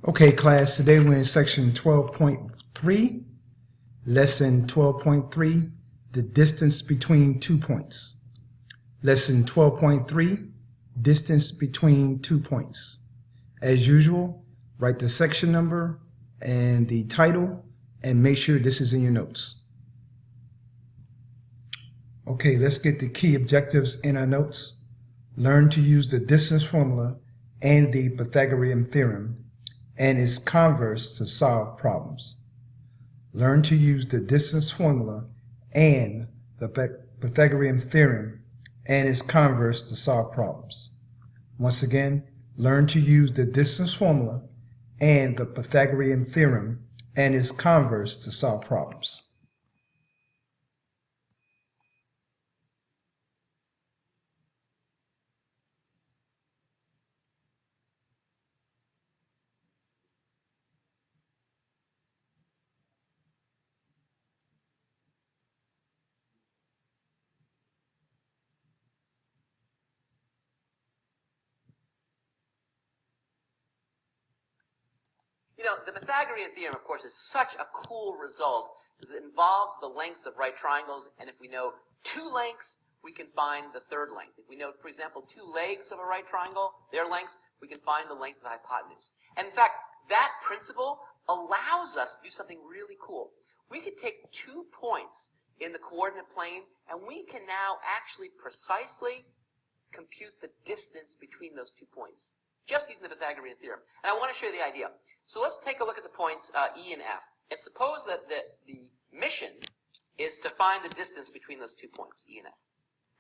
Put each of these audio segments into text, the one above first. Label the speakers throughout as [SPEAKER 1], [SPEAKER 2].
[SPEAKER 1] Okay, class, today we're in section 12.3, lesson 12.3, the distance between 2 points. Lesson 12.3, distance between 2 points. As usual, write the section number and the title and make sure this is in your notes. Okay, let's get the key objectives in our notes. Learn to use the distance formula and the Pythagorean theorem and its converse to solve problems. Learn to use the distance formula and the Pythagorean theorem and its converse to solve problems. Once again, learn to use the distance formula and the Pythagorean theorem and its converse to solve problems.
[SPEAKER 2] You know, the Pythagorean theorem, of course, is such a cool result because it involves the lengths of right triangles, and if we know two lengths, we can find the third length. If we know, for example, two legs of a right triangle, their lengths, we can find the length of the hypotenuse. And in fact, that principle allows us to do something really cool. We could take 2 points in the coordinate plane, and we can now actually precisely compute the distance between those 2 points, just using the Pythagorean theorem. And I want to show you the idea. So let's take a look at the points E and F. And suppose that the mission is to find the distance between those 2 points, E and F.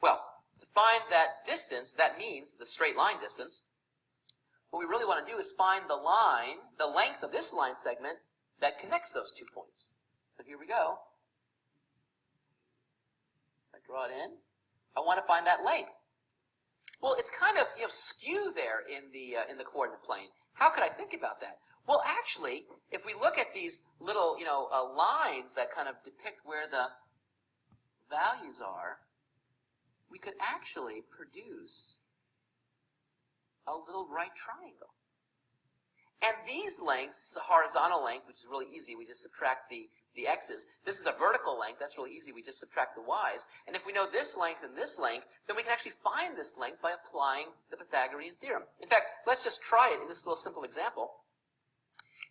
[SPEAKER 2] Well, to find that distance, that means the straight line distance, what we really want to do is find the line, the length of this line segment that connects those 2 points. So here we go. So I draw it in. I want to find that length. Well, it's kind of skew there in the coordinate plane. How could I think about that? Well, actually, if we look at these little lines that kind of depict where the values are, we could actually produce a little right triangle. And these lengths, this is a horizontal length, which is really easy. We just subtract the x's. This is a vertical length. That's really easy. We just subtract the y's. And if we know this length and this length, then we can actually find this length by applying the Pythagorean theorem. In fact, let's just try it in this little simple example.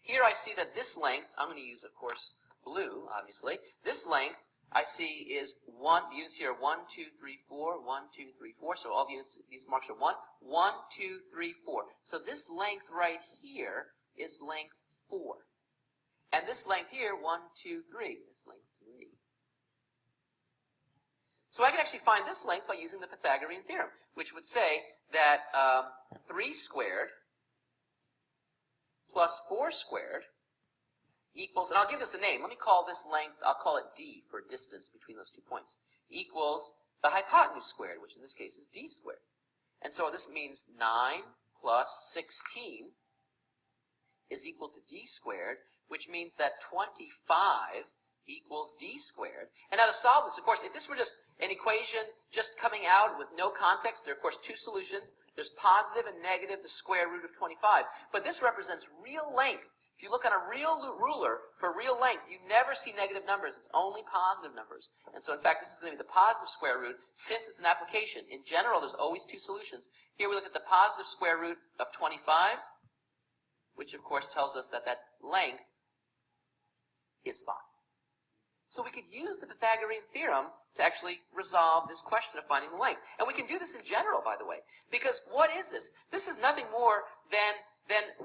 [SPEAKER 2] Here I see that this length, I'm going to use, of course, blue, obviously. This length I see is the units here are 1, 2, 3, 4, 1, 2, 3, 4. So all the units, these marks are 1, 1, 2, 3, 4. So this length right here is length 4. And this length here, 1, 2, 3, is length 3. So I can actually find this length by using the Pythagorean theorem, which would say that 3 squared plus 4 squared equals, and I'll give this a name. Let me call this length, I'll call it d for distance between those 2 points, equals the hypotenuse squared, which in this case is d squared. And so this means 9 plus 16 is equal to d squared, which means that 25 equals d squared. And now to solve this, of course, if this were just an equation just coming out with no context, there are, of course, 2 solutions. There's positive and negative, the square root of 25. But this represents real length. If you look on a real ruler for real length, you never see negative numbers. It's only positive numbers. And so, in fact, this is going to be the positive square root since it's an application. In general, there's always 2 solutions. Here we look at the positive square root of 25, which, of course, tells us that that length is 5. So we could use the Pythagorean theorem to actually resolve this question of finding the length. And we can do this in general, by the way, because what is this? This is nothing more than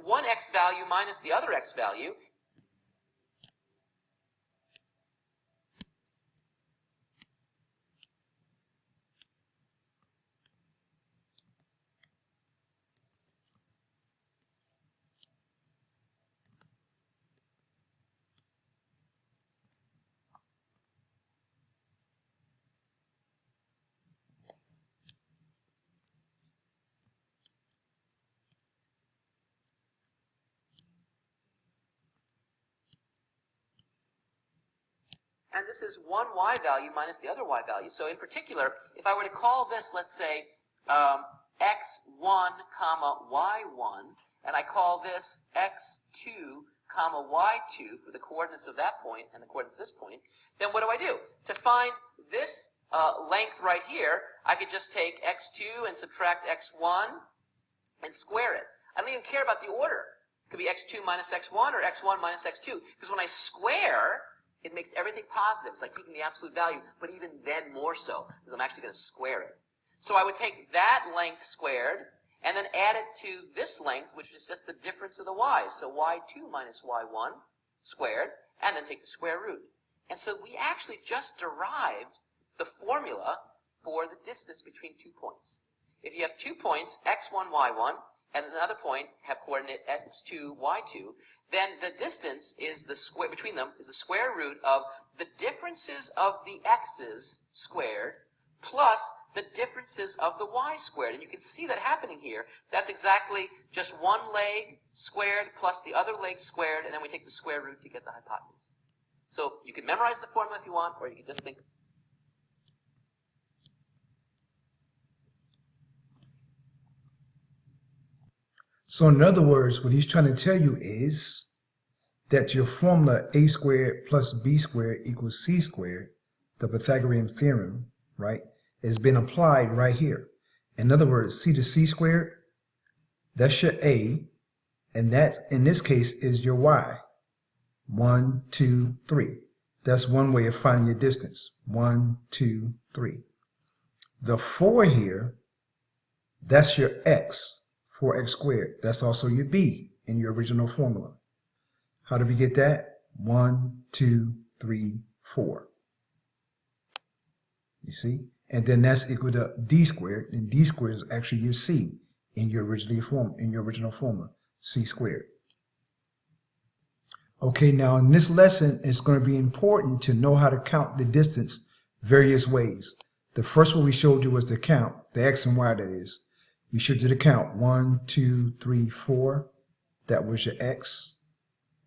[SPEAKER 2] one x value minus the other x value. And this is one y value minus the other y value. So in particular, if I were to call this, let's say, x1, comma, y1, and I call this x2 comma y2 for the coordinates of that point and the coordinates of this point, then what do? To find this length right here, I could just take x2 and subtract x1 and square it. I don't even care about the order. It could be x2 minus x1 or x1 minus x2, because when I square, it makes everything positive. It's like taking the absolute value, but even then more so, because I'm actually going to square it. So I would take that length squared, and then add it to this length, which is just the difference of the y's. So y2 minus y1 squared, and then take the square root. And so we actually just derived the formula for the distance between 2 points. If you have 2 points, x1, y1, and another point have coordinate x2, y2, then the distance is the square between them is the square root of the differences of the x's squared plus the differences of the y squared. And you can see that happening here. That's exactly just one leg squared plus the other leg squared, and then we take the square root to get the hypotenuse. So you can memorize the formula if you want, or you can just think.
[SPEAKER 1] So in other words, what he's trying to tell you is that your formula a squared plus b squared equals c squared, the Pythagorean theorem, right, has been applied right here. In other words, c to c squared, that's your a, and that in this case is your y. 1, 2, 3. That's one way of finding your distance. 1, 2, 3. The 4 here, that's your x, 4x squared. That's also your b in your original formula. How do we get that? 1, 2, 3, 4. You see? And then that's equal to d squared, and d squared is actually your c in your original formula, c squared. Okay, now in this lesson, it's going to be important to know how to count the distance various ways. The first one we showed you was the count, the x and y that is. We showed you the count, 1, 2, 3, 4. That was your x.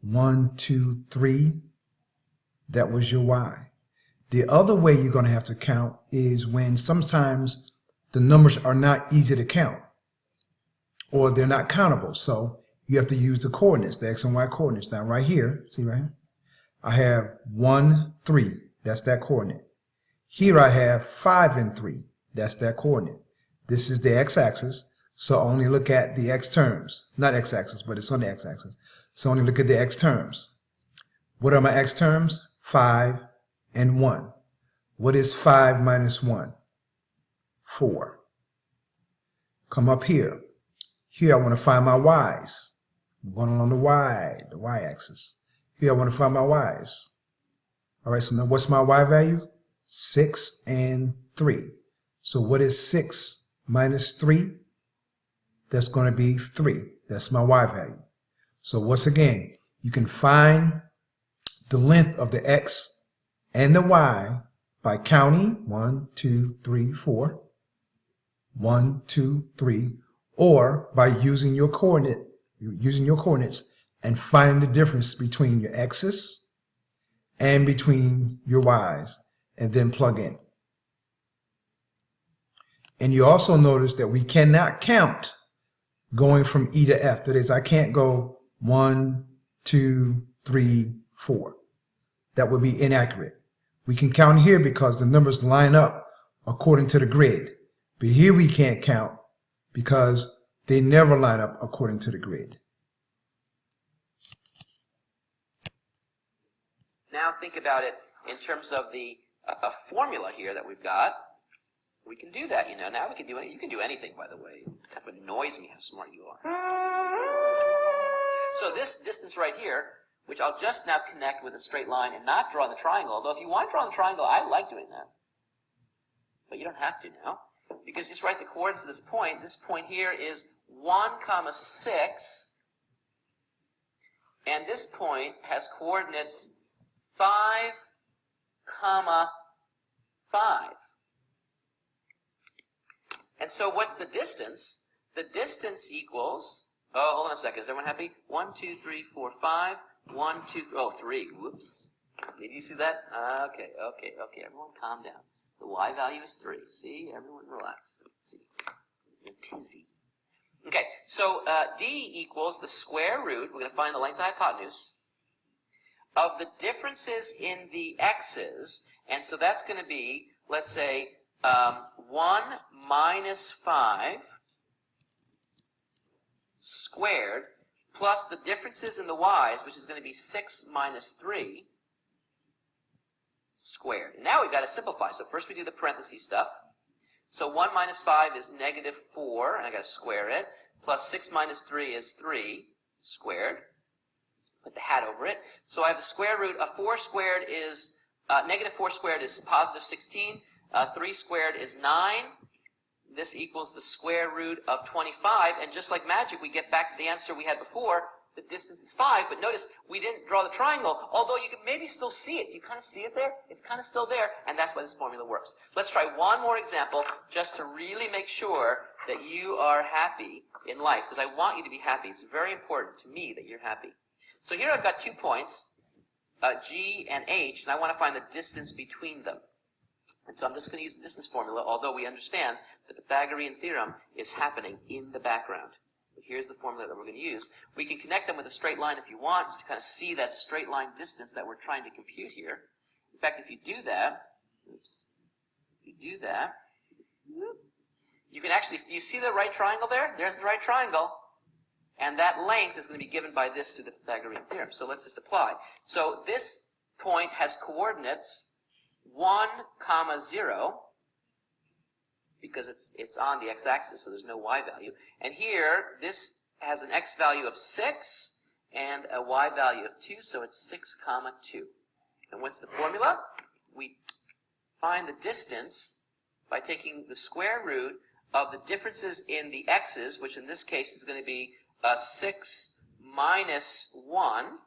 [SPEAKER 1] 1, 2, 3. That was your y. The other way you're going to have to count is when sometimes the numbers are not easy to count, or they're not countable. So you have to use the coordinates, the x and y coordinates. Now right here, see right here, I have 1, 3. That's that coordinate. Here I have 5 and 3. That's that coordinate. This is the x-axis, so only look at the x terms. Not x-axis, but it's on the x-axis. So only look at the x terms. What are my x terms? 5 and 1. What is 5 minus 1? 4. Come up here. Here I want to find my y's. I'm going along the y-axis. Here I want to find my y's. All right, so now what's my y value? 6 and 3. So what is 6 minus 3? That's going to be 3. That's my y value. So once again, you can find the length of the x and the y by counting 1, 2, 3, 4. 1, 2, 3. Or by using your coordinates and finding the difference between your x's and between your y's, and then plug in. And you also notice that we cannot count going from E to F. That is, I can't go 1, 2, 3, 4. That would be inaccurate. We can count here because the numbers line up according to the grid. But here we can't count because they never line up according to the grid.
[SPEAKER 2] Now think about it in terms of the formula here that we've got. We can do that, you know. Now we can do it. You can do anything, by the way. That would annoys me how smart you are. So this distance right here, which I'll just now connect with a straight line and not draw the triangle. Although if you want to draw the triangle, I like doing that. But you don't have to now. Because just write the coordinates of this point. This point here is 1, 6. And this point has coordinates 5, 5. And so what's the distance? The distance equals, oh, hold on a second. Is everyone happy? 1, 2, 3, 4, 5. 1, 2, 3, oh, 3. Whoops. Did you see that? Okay. Everyone calm down. The y value is 3. See? Everyone relax. Let's see. It's a tizzy. Okay, so D equals the square root, we're going to find the length of the hypotenuse, of the differences in the x's, and so that's going to be, let's say, 1 minus 5 squared plus the differences in the y's, which is going to be 6 minus 3 squared. And now we've got to simplify. So first we do the parentheses stuff. So 1 minus 5 is negative 4, and I got to square it, plus 6 minus 3 is 3 squared. Put the hat over it. So I have the square root of 4 squared is, negative 4 squared is positive 16. 3 squared is 9. This equals the square root of 25. And just like magic, we get back to the answer we had before. The distance is 5. But notice we didn't draw the triangle, although you can maybe still see it. Do you kind of see it there? It's kind of still there. And that's why this formula works. Let's try one more example just to really make sure that you are happy in life. Because I want you to be happy. It's very important to me that you're happy. So here I've got 2 points, G and H, and I want to find the distance between them. And so I'm just going to use the distance formula, although we understand the Pythagorean theorem is happening in the background. But here's the formula that we're going to use. We can connect them with a straight line if you want, just to kind of see that straight line distance that we're trying to compute here. In fact, if you do that, you can actually, do you see the right triangle there? There's the right triangle. And that length is going to be given by this through the Pythagorean theorem. So let's just apply. So this point has coordinates 1, 0, because it's on the x-axis, so there's no y value. And here, this has an x value of 6 and a y value of 2, so it's 6, 2. And what's the formula? We find the distance by taking the square root of the differences in the x's, which in this case is going to be 6 minus 1,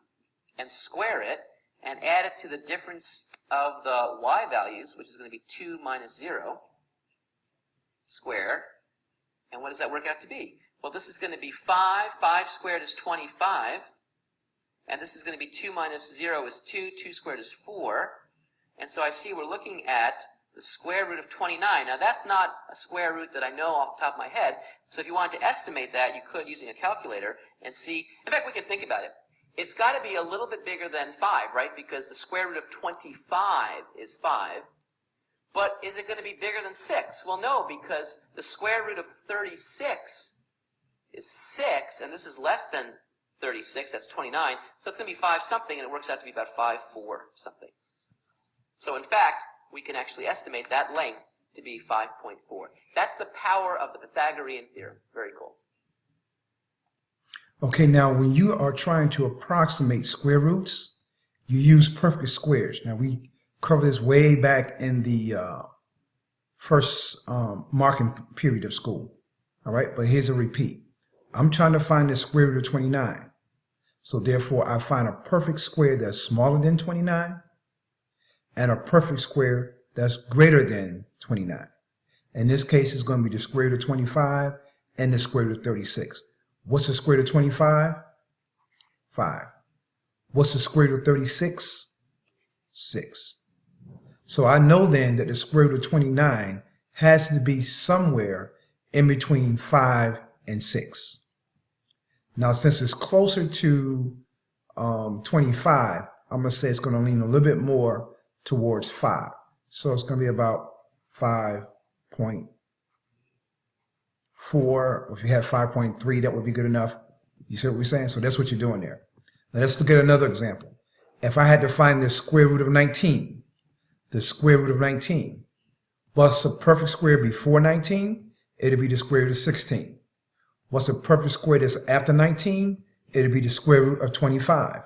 [SPEAKER 2] and square it, and add it to the difference of the y values, which is going to be 2 minus 0, squared. And what does that work out to be? Well, this is going to be 5. 5 squared is 25. And this is going to be 2 minus 0 is 2. 2 squared is 4. And so I see we're looking at the square root of 29. Now, that's not a square root that I know off the top of my head. So if you wanted to estimate that, you could using a calculator and see. In fact, we can think about it. It's got to be a little bit bigger than 5, right? Because the square root of 25 is 5. But is it going to be bigger than 6? Well, no, because the square root of 36 is 6, and this is less than 36. That's 29. So it's going to be 5 something, and it works out to be about 5, 4 something. So in fact, we can actually estimate that length to be 5.4. That's the power of the Pythagorean theorem. Very cool.
[SPEAKER 1] Okay, now when you are trying to approximate square roots, you use perfect squares. Now we covered this way back in the first marking period of school. All right, but here's a repeat. I'm trying to find the square root of 29. So therefore, I find a perfect square that's smaller than 29 and a perfect square that's greater than 29. In this case, it's going to be the square root of 25 and the square root of 36. What's the square root of 25? 5. What's the square root of 36? 6. So I know then that the square root of 29 has to be somewhere in between 5 and 6. Now, since it's closer to 25, I'm going to say it's going to lean a little bit more towards 5. So it's going to be about 5.4. Or if you have 5.3, that would be good enough. You see what we're saying? So that's what you're doing there. Now let's look at another example. If I had to find the square root of 19, the square root of 19, what's a perfect square before 19? It'll be the square root of 16. What's a perfect square that's after 19? It'll be the square root of 25.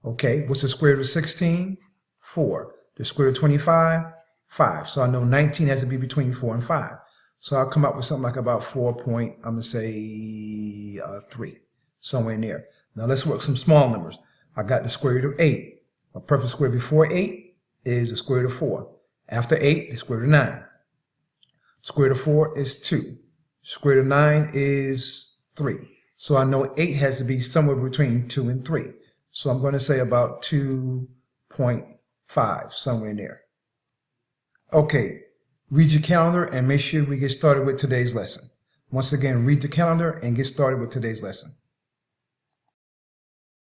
[SPEAKER 1] Okay, what's the square root of 16? 4. The square root of 25? 5. So I know 19 has to be between 4 and 5. So I'll come up with something like about 4.3, somewhere in there. Now let's work some small numbers. I got the square root of 8. A perfect square before 8 is the square root of 4. After 8, the square root of 9. Square root of 4 is 2. Square root of 9 is 3. So I know 8 has to be somewhere between 2 and 3. So I'm going to say about 2.5, somewhere in there. Okay, read your calendar and make sure we get started with today's lesson. Once again, read the calendar and get started with today's lesson.